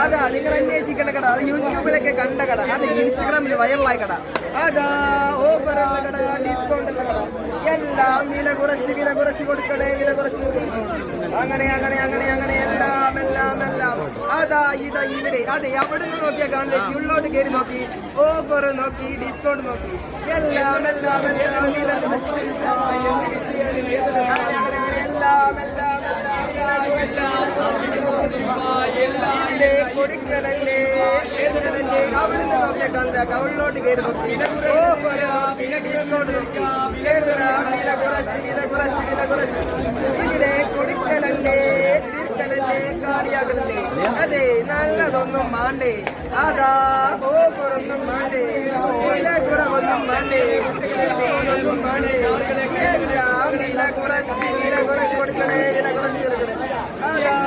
അതാ നിങ്ങൾ അന്വേഷിക്കേണ്ട കട, അത് യൂട്യൂബിലൊക്കെ കണ്ട കട, അത് ഇൻസ്റ്റഗ്രാമിൽ വൈറലായ കട, അതാ ഓഫറുള്ള കട, ഡിസ്കൗണ്ട് ഉള്ള കട, എല്ലാം വില കുറച്ച് കൊടുക്കണേ, വില കുറച്ച് അങ്ങനെ അങ്ങനെ അങ്ങനെ അങ്ങനെ എല്ലാം എല്ലാം എല്ലാം അതാ ഇതാ ഇവിടെ. അതെ, അവിടെ നിന്ന് നോക്കിയാൽ കാണില്ലേ, ഉള്ളോട്ട് കയറി നോക്കി, ഓഫർ നോക്കി, ഡിസ്കൗണ്ട് നോക്കി, എല്ലാം എല്ലാം എല്ലാം വില കുറച്ച് അങ്ങനെ അങ്ങനെ അങ്ങനെ എല്ലാം എല്ലാം കൊടുക്കലല്ലേ കേൾക്കലല്ലേ. അവിടുന്ന് നോക്കിയാൽ കാണില്ല, കവിളിലോട്ട് കയറി നോക്കി, ഓഫർ നോക്കി, ഡിസ്കൗണ്ട് നോക്കി, വില കുറച്ച് ഇവിടെ കൊടുക്കലല്ലേ തീർക്കലല്ലേ കാളിയാകലല്ലേ. അതെ, നല്ലതൊന്നും മാണ്ടേ, അതാ ഓഫറൊന്നും മാണ്ടേ, വില കുറവൊന്നും മാണ്ടേ, ഒന്നും മാണ്ടേ, എല്ലാം വില കുറച്ച് കൊടുക്കണേ, വില കുറച്ച് കൊടുക്കണേ. അതാ